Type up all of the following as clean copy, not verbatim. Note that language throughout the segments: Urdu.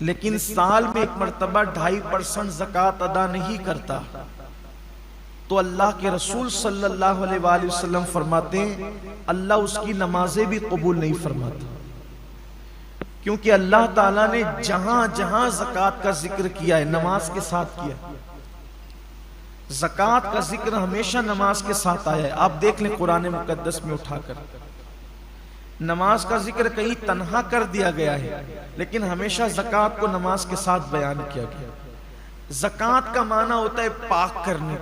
لیکن سال میں ایک مرتبہ 2.5% زکوٰۃ ادا نہیں کرتا تو اللہ کے رسول صلی اللہ علیہ وآلہ وسلم فرماتے ہیں اللہ اس کی نمازیں بھی قبول نہیں فرماتا، کیونکہ اللہ تعالیٰ نے جہاں جہاں زکوٰۃ کا ذکر کیا ہے نماز کے ساتھ کیا، زکوٰۃ کا ذکر ہمیشہ نماز کے ساتھ آیا ہے۔ آپ دیکھ لیں قرآن مقدس میں اٹھا کر نماز کا ذکر کہیں تنہا کر دیا گیا ہے، لیکن ہمیشہ زکوٰۃ کو نماز کے ساتھ بیان کیا گیا۔ زکوٰۃ کا معنی ہوتا ہے پاک کرنے،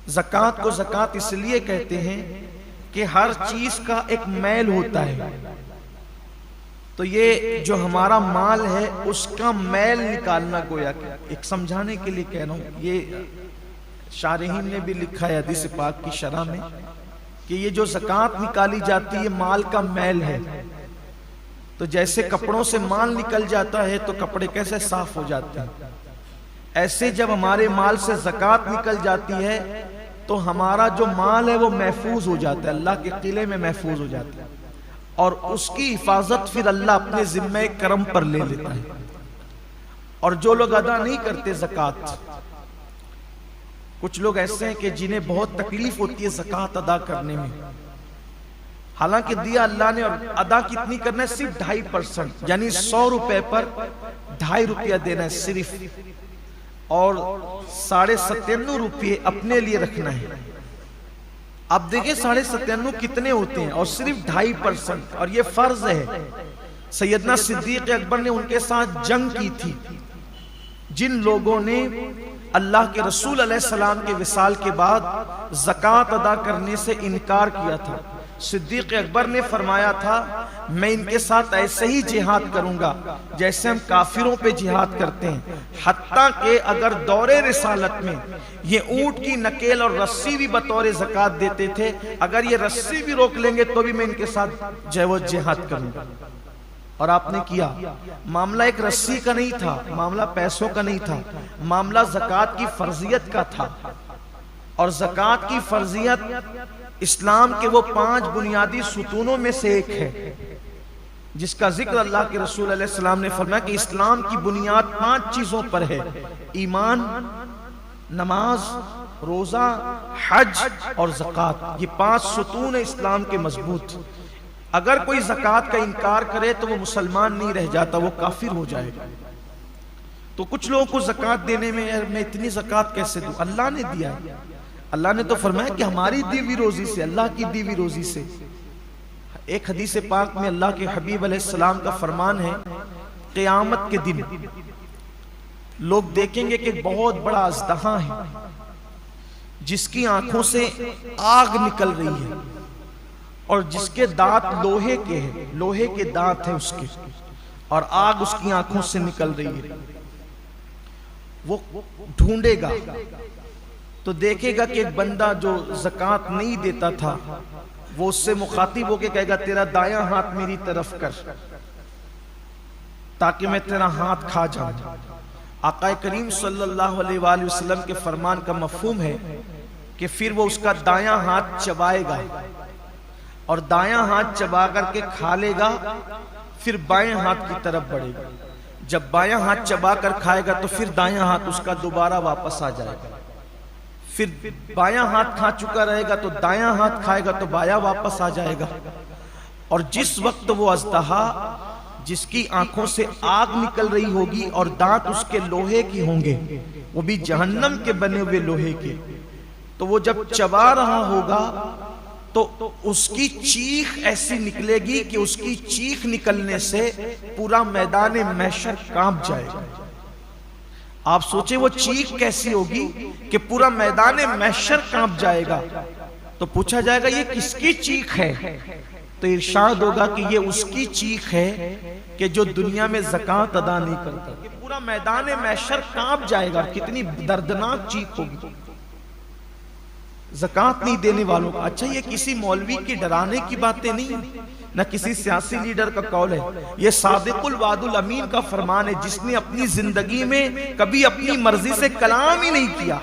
زکوٰۃ کو زکوٰۃ اس لیے کہتے ہیں کہ ہر چیز کا ایک میل ہوتا ہے، تو یہ جو ہمارا مال ہے اس کا میل نکالنا، گویا کہ ایک سمجھانے کے لیے کہہ رہا ہوں، یہ شارحین نے بھی لکھا ہے حدیث پاک کی شرح میں کہ یہ جو زکوٰۃ نکالی جاتی ہے مال کا میل ہے، تو جیسے کپڑوں سے مال نکل جاتا ہے تو کپڑے کیسے صاف ہو جاتے ہیں، ایسے جب ہمارے مال سے زکوٰۃ نکل جاتی ہے تو ہمارا جو مال ہے وہ محفوظ ہو جاتا ہے، اللہ کے قلعے میں محفوظ ہو جاتا ہے، اور اس کی حفاظت پھر اللہ اپنے ذمہ کرم پر لے لیتا ہے۔ اور جو لوگ ادا نہیں کرتے زکوٰۃ، کچھ لوگ ایسے ہیں کہ جنہیں بہت تکلیف ہوتی ہے زکوٰۃ ادا کرنے میں، حالانکہ دیا اللہ نے، اور ادا کتنی کرنا ہے؟ صرف 2.5%، یعنی 100 روپے پر 2.5 روپیہ دینا ہے صرف، اور 97.5 روپے اپنے لیے رکھنا ہے۔ اب دیکھیں 97.5 کتنے ہوتے ہیں، اور صرف 2.5%، اور یہ فرض ہے۔ سیدنا صدیق اکبر نے ان کے ساتھ جنگ کی تھی، جن لوگوں نے اللہ کے رسول علیہ السلام کے وصال کے بعد زکوٰۃ ادا کرنے سے انکار کیا تھا۔ صدیق اکبر نے فرمایا تھا میں ان کے ساتھ ایسے ہی جہاد کروں گا جیسے ہم کافروں پہ جہاد کرتے ہیں، حتیٰ کہ اگر دور رسالت میں یہ اونٹ کی نکیل اور رسی بھی بطور زکوٰۃ دیتے تھے، اگر یہ رسی بھی روک لیں گے تو بھی میں ان کے ساتھ جہاد کروں گا۔ اور آپ نے کیا۔ معاملہ ایک رسی کا نہیں تھا، معاملہ پیسوں کا نہیں تھا، معاملہ زکوٰۃ کی فرضیت کا تھا، اور زکوٰۃ کی فرضیت اسلام کے وہ 5 بنیادی ستونوں میں سے ایک ہے، جس کا ذکر اللہ کے رسول علیہ السلام نے فرمایا کہ اسلام کی بنیاد 5 چیزوں پر ہے: ایمان، نماز، روزہ، حج اور زکوٰۃ۔ یہ 5 ستون ہیں اسلام کے مضبوط۔ اگر کوئی زکوٰۃ کا انکار کرے تو وہ مسلمان نہیں رہ جاتا، وہ کافر ہو جائے گا۔ تو کچھ لوگوں کو زکوٰۃ دینے میں میں اتنی زکوٰۃ کیسے دوں؟ اللہ نے دیا ہے، اللہ نے تو فرمایا کہ ہماری دی ہوئی روزی سے، اللہ کی دی ہوئی روزی سے۔ ایک حدیث پاک میں اللہ کے حبیب علیہ السلام کا فرمان ہے، قیامت کے دن لوگ دیکھیں گے کہ بہت بڑا اژدہا ہے جس کی آنکھوں سے آگ نکل رہی ہے، اور جس کے دانت لوہے کے ہیں، لوہے کے دانت ہیں اس کے، اور آگ اس کی آنکھوں سے نکل رہی ہے۔ وہ ڈھونڈے گا تو دیکھے گا کہ ایک بندہ جو زکوٰۃ نہیں دیتا تھا، وہ اس سے مخاطب ہو کے کہے گا تیرا دایاں ہاتھ میری طرف کر تاکہ میں تیرا ہاتھ کھا جاؤں۔ آقا کریم صلی اللہ علیہ وآلہ وسلم کے فرمان کا مفہوم ہے کہ پھر وہ اس کا دایاں ہاتھ چبائے گا، اور دایاں ہاتھ چبا کر کے کھا لے گا، پھر بائیں ہاتھ کی طرف بڑھے گا۔ جب بایاں ہاتھ چبا کر کھائے گا تو پھر دایاں ہاتھ اس کا دوبارہ واپس آ جائے گا، پھر بایاں ہاتھ کھا چکا رہے گا تو دایاں ہاتھ کھائے گا تو بایاں واپس آ جائے گا۔ اور جس وقت وہ اژدہا جس کی آنکھوں سے آگ نکل رہی ہوگی اور دانت اس کے لوہے کی ہوں گے، وہ بھی جہنم کے بنے ہوئے لوہے کے، تو وہ جب چبا رہا ہوگا تو اس کی چیخ ایسی نکلے گی کہ اس کی چیخ نکلنے سے پورا میدان محشر کانپ جائے گا۔ آپ سوچیں وہ چیخ کیسی ہوگی کہ پورا میدان محشر کانپ جائے گا۔ تو پوچھا جائے گا یہ کس کی چیخ ہے؟ تو ارشاد ہوگا کہ یہ اس کی چیخ ہے کہ جو دنیا میں زکوٰۃ ادا نہیں کرتا۔ یہ پورا میدان محشر کانپ جائے گا، کتنی دردناک چیخ ہوگی زکوٰۃ نہیں دینے والوں کا۔ اچھا یہ کسی مولوی کی ڈرانے کی باتیں نہیں ہیں، نہ کسی سیاسی لیڈر کا قول ہے، یہ صادق الوعد الامین کا فرمان ہے، جس نے اپنی زندگی میں کبھی اپنی مرضی سے کلام ہی نہیں کیا،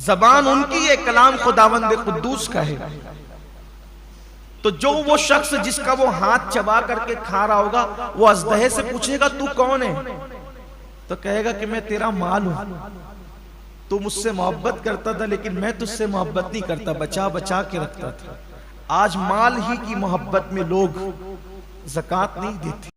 زبان ان کی ہے، کلام خداوند قدوس کا ہے۔ تو جو وہ شخص جس کا وہ ہاتھ چبا کر کے کھا رہا ہوگا وہ اژدہے سے پوچھے گا تو کون ہے؟ تو کہے گا کہ میں تیرا مال ہوں، تو مجھ سے محبت کرتا تھا لیکن میں تجھ سے محبت نہیں کرتا، بچا بچا کے رکھتا تھا۔ آج مال ہی کی محبت میں لوگ زکوٰۃ نہیں دیتے۔